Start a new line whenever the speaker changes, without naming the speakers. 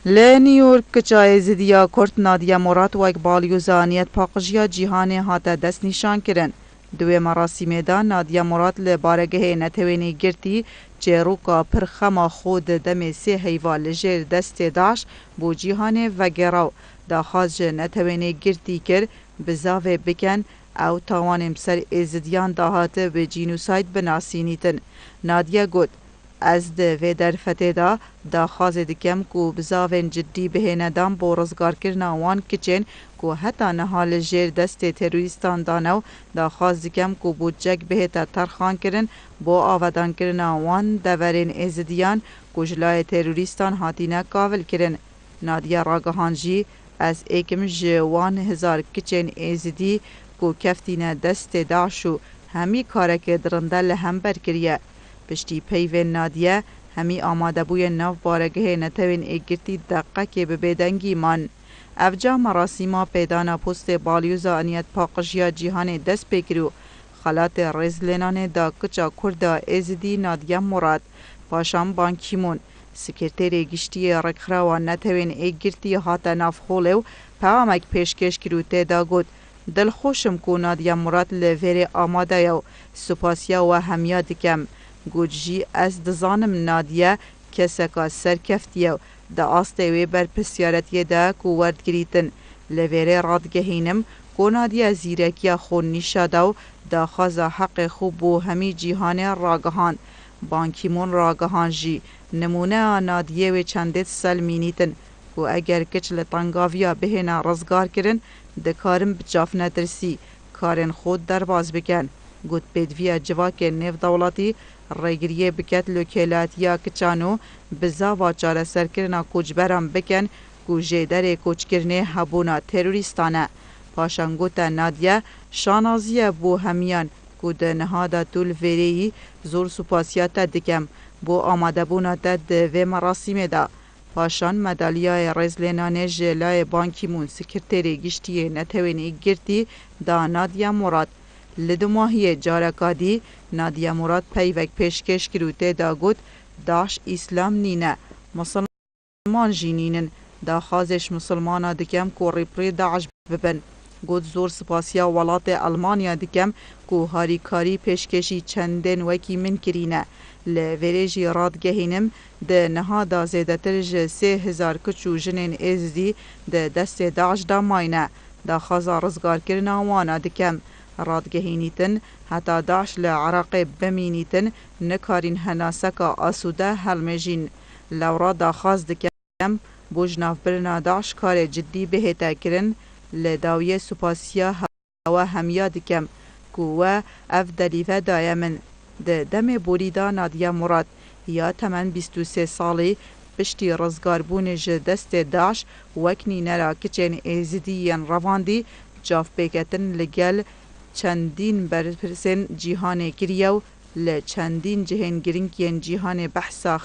لی نیویورک کچای زدیا کرد نادیا مراد و اقبالی زانیت پاقجیا جیهان هاتا دست نشان کرن. دوی مراسم دا نادیا مراد لبارگه نتوینی گرتی چیروکا پرخما خود دم سه هیوال لجر دست داش بو جیهان و گراو دا خاز نتوینی گرتی کر بزاوه بکن او تاوانم سر ازدیان داهاته به جینوساید بناسینیتن. نادیا گوت از ده در فتدا دا خواز دکم کو بزاوین جدی بهینه دام با رزگار کرنا وان کچین کو حتی نهال جیر دست تروریستان دانو دا خواز دکم کو بودجک بهتا ترخان کرن با آودان کرنا وان دورین ازدیان کو جلای تروریستان هاتینه کاول کرن. نادیا راگهانجی از ایکم جوان هزار کچین ازدی کو کفتینه دست داشو همی کارک درنده لهم برکریه. پشتی پیوین نادیه همی آماده بوی نو بارگه نتوین ایگرتی دقیقه که ببیدنگی من. افجا مراسیما پیدانا پست بالیوزا انیت پاقشیا جیهان دست بگیرو خالات رزلنان دا کچا کردا ازدی نادیه مراد پاشام بانکیمون سکرتری گشتی رکخرا نتوین ایگرتی هاتا نافخولو پامک پیشکش کرو تیدا گود دل خوشم کو نادیه مراد لویر آماده یو سپاسیا و همیا دکم گوجی از دزانم نادیه کسکا سرکفتیو دا آسته وی بر پسیارتیه دا کو ورد گریتن لویره رادگهینم کو نادیه زیرکیا خون نشادو دا خازا حق خوب بو همی جیهان راگهان بانکیمون راگهان جی نمونه نادیه و چندت سال مینیتن کو اگر کچ لطنگاویا بهینا رزگار کرن دکارم بچاف ندرسی کارن خود در باز بکن گوت پیدویا جواک نف دولتی ریگریه بکت لوکیلاتیا کچانو بزاوا چاره سرکرنا کوچبرم بکن کو جیدر کوچکرنه هبونا تروریستانه. پاشنگوتا نادیه شانازیه بو همیان کو ده نهادا طول ویری زور سپاسیاتا دکم بو آماده بونا ده و مراسم دا. پاشان مدالیای رزلنانه جلای بانکیمون سکرتری گشتی نتوینی گرتی دا نادیا مراد. لدماهی جارکادی نادیا مراد پیوک پیشکش کروته دا گود داش اسلام نینه مسلمان جینینن دا خازش مسلمانا دکم کو ریپری داعش ببن گود زور سپاسیا ولات المانیا دکم کو هاریکاری پیشکشی چندن وکی من کرینه لوریجی رادگهینم ده نها دا زیدتر ج 3000 کچو جنین ازدی ده دست داعش دا ماینه دا خازا رزگار کرنا وانا دکم رادگهینیتن حتی داعش لعراق بمینیتن نکارین هناسکا آسوده هلمجین لورا دا خاز دکم بوجناف برنا داعش کار جدی بهتا کرن لداویه سپاسیا هوا همیا دکم کوه اف دلیفه دایمن ده دم بوریدا نادیا مراد یا تمن 23 سالی پشتی رزگار بونج دست داعش وکنی نرا کچین ایزدیین رواندی جاف بکتن لگل چندین برپرسن جیهان گریو ل چندین جهن گرینگین جیهان بحثا